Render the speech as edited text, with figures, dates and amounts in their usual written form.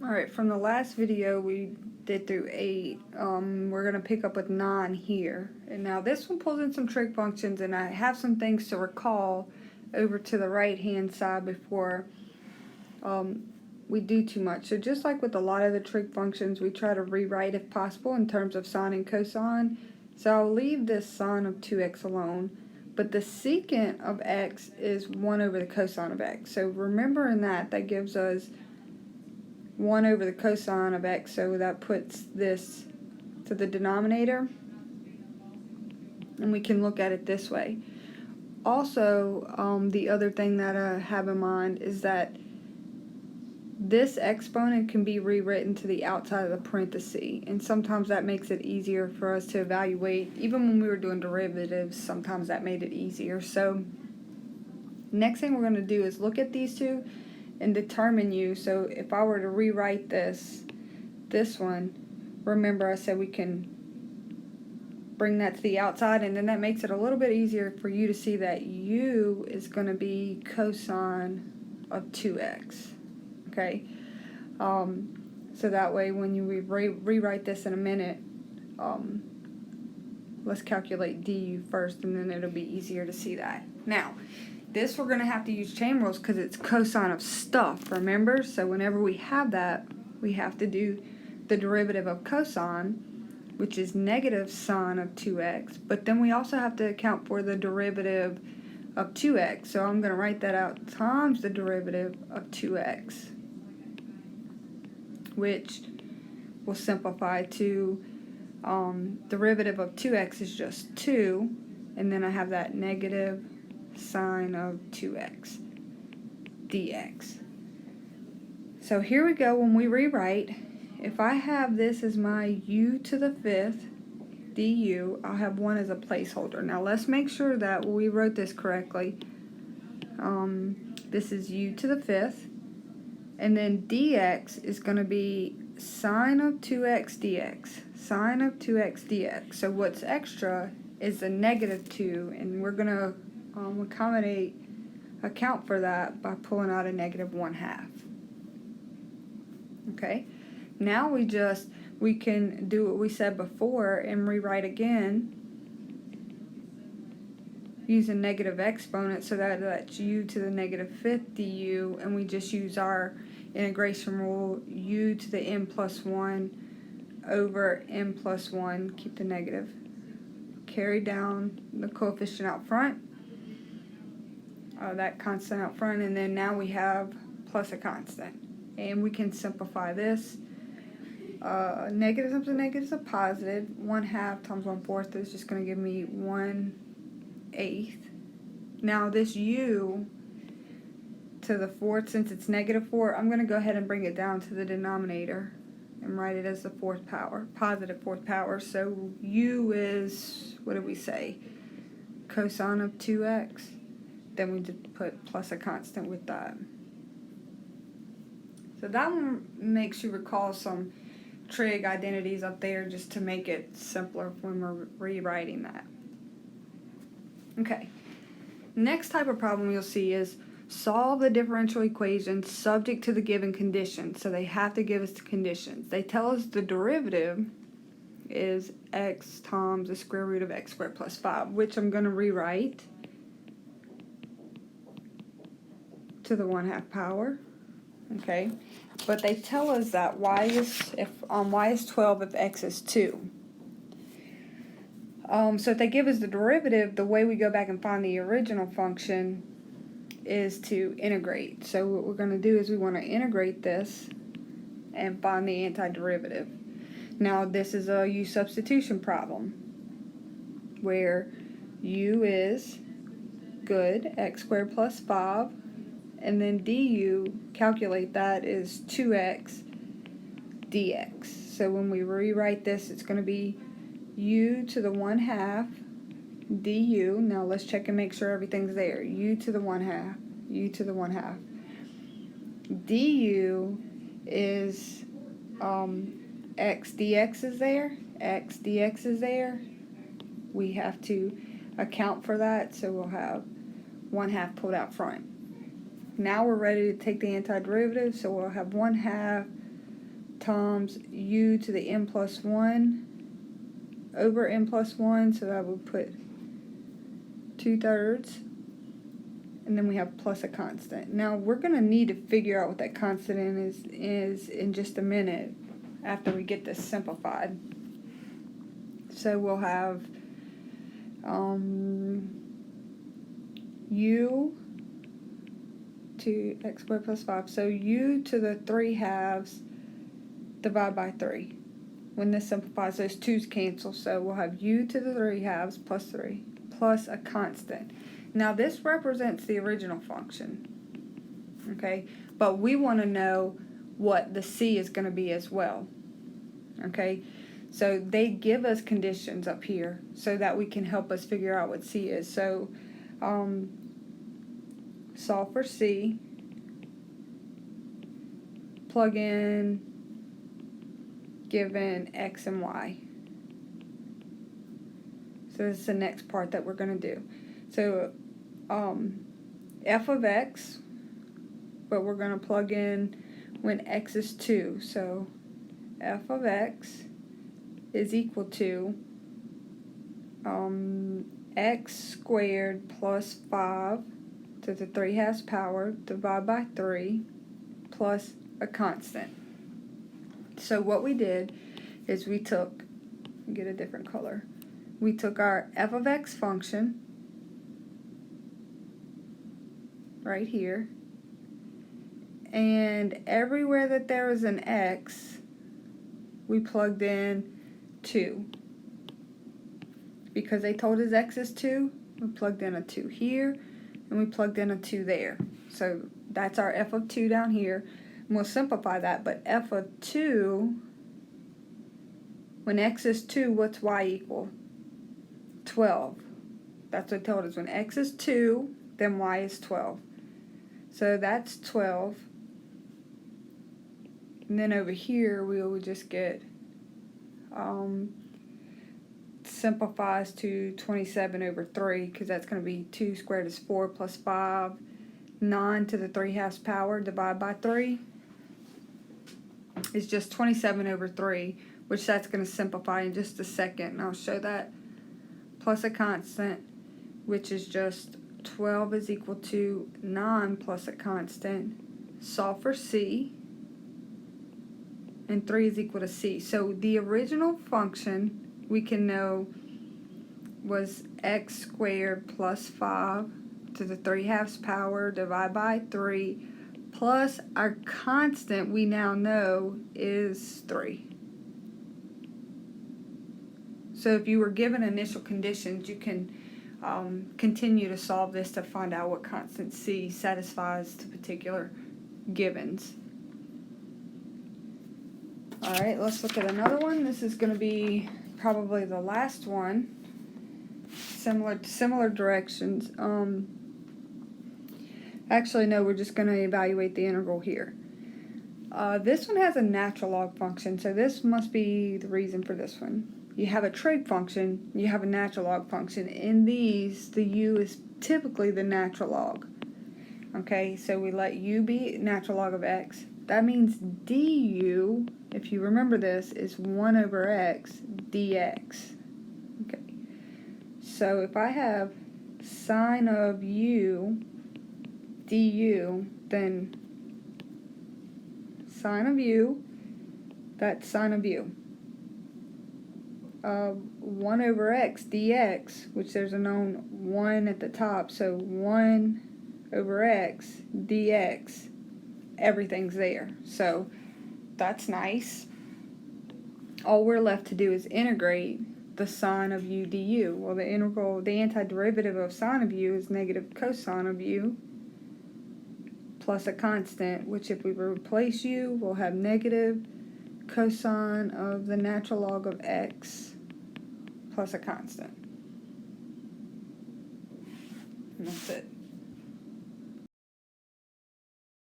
Alright, from the last video we did through 8, we're going to pick up with 9 here. And now this one pulls in some trig functions, and I have some things to recall over to the right hand side before we do too much. So just like with a lot of the trig functions, we try to rewrite if possible in terms of sine and cosine. So I'll leave this sine of 2x alone, but the secant of x is 1 over the cosine of x. So remembering that gives us 1 over the cosine of x, so that puts this to the denominator, and we can look at it this way. Also, the other thing that I have in mind is that this exponent can be rewritten to the outside of the parenthesis, and sometimes that makes it easier for us to evaluate. Even when we were doing derivatives, sometimes that made it easier. So next thing we're going to do is look at these two and determine u. So if I were to rewrite this one, remember I said we can bring that to the outside, and then that makes it a little bit easier for you to see that u is going to be cosine of 2x. Okay, so that way when you rewrite this in a minute, let's calculate du first, and then it'll be easier to see that. Now, this we're going to have to use chain rules because it's cosine of stuff, remember? So whenever we have that, we have to do the derivative of cosine, which is negative sine of 2x, but then we also have to account for the derivative of 2x. So I'm going to write that out times the derivative of 2x, which will simplify to derivative of 2x is just 2, and then I have that negative sine of 2x dx. So here we go. When we rewrite, if I have this as my u to the 5th du, I'll have 1 as a placeholder. Now let's make sure that we wrote this correctly. This is u to the 5th, and then dx is going to be sine of 2x dx. Sine of 2x dx. So what's extra is the negative 2, and we're going to account for that by pulling out a negative 1/2. Okay, now we can do what we said before and rewrite again using negative exponent, so that's u to the negative 5th du, and we just use our integration rule, u to the n plus 1 over n plus 1, keep the negative, carry down the coefficient out front, that constant out front, and then now we have plus a constant, and we can simplify this. Negative times a negative is a positive. 1/2 times 1/4 is just going to give me 1/8. Now this u to the 4th, since it's negative 4, I'm going to go ahead and bring it down to the denominator and write it as the 4th power, positive 4th power. So u is, what did we say, cosine of 2x. Then we just put plus a constant with that. So that one makes you recall some trig identities up there just to make it simpler when we're rewriting that. Okay, next type of problem you'll see is solve the differential equation subject to the given conditions. So they have to give us the conditions. They tell us the derivative is x times the square root of x squared plus 5, which I'm going to rewrite to the 1/2 power. Okay, but they tell us that y is 12 if x is 2. So if they give us the derivative, the way we go back and find the original function is to integrate. So what we're going to do is we want to integrate this and find the antiderivative. Now this is a U-substitution problem where u is good, x squared plus 5, and then du, calculate that, is 2x dx. So when we rewrite this, it's going to be u to the 1/2 du. Now let's check and make sure everything's there. U to the 1/2, u to the 1/2. Du is x dx is there, x dx is there. We have to account for that, so we'll have 1/2 pulled out front. Now we're ready to take the antiderivative, so we'll have 1/2 times u to the n plus 1 over n plus 1, so that would put 2/3, and then we have plus a constant. Now we're going to need to figure out what that constant is in just a minute after we get this simplified. So we'll have u to x squared plus 5. So u to the 3/2 divided by 3. When this simplifies, those 2's cancel, so we'll have u to the 3/2 plus 3 plus a constant. Now this represents the original function, okay? But we want to know what the c is going to be as well, okay? So they give us conditions up here so that we can help us figure out what c is. So solve for c, plug in given x and y. So this is the next part that we're going to do. So f of x, but we're going to plug in when x is 2. So f of x is equal to x squared plus 5 to the 3/2 power divided by 3 plus a constant. So what we did is we took, get a different color, we took our f of x function right here, and everywhere that there was an x, we plugged in 2. Because they told us x is 2, we plugged in a 2 here, and we plugged in a 2 there. So that's our f of 2 down here. And we'll simplify that, but f of 2, when x is 2, what's y equal? 12. That's what it told us. When x is 2, then y is 12. So that's 12. And then over here, we will just get, simplifies to 27 over 3, because that's going to be 2 squared is 4 plus 5, 9 to the 3/2 power divided by 3 is just 27 over 3, which that's going to simplify in just a second, and I'll show that, plus a constant, which is just 12 is equal to 9 plus a constant. Solve for c, and 3 is equal to c. So the original function we can know was x squared plus 5 to the 3/2 power divided by 3 plus our constant we now know is 3. So if you were given initial conditions, you can continue to solve this to find out what constant c satisfies the particular givens. Alright, let's look at another one. This is going to be probably the last one. Similar directions. Actually, no, we're just going to evaluate the integral here. This one has a natural log function, so this must be the reason for this one. You have a trig function, you have a natural log function. In these, the u is typically the natural log. Okay, so we let u be natural log of x. That means du, if you remember this, is 1 over x dx. Okay, so if I have sine of u du, then sine of u, that's sine of u. 1 over x dx, which there's a known 1 at the top, so 1 over x dx, everything's there. So that's nice. All we're left to do is integrate the sine of u du. Well, the antiderivative of sine of u is negative cosine of u plus a constant, which if we replace u, we'll have negative cosine of the natural log of x plus a constant. And that's it.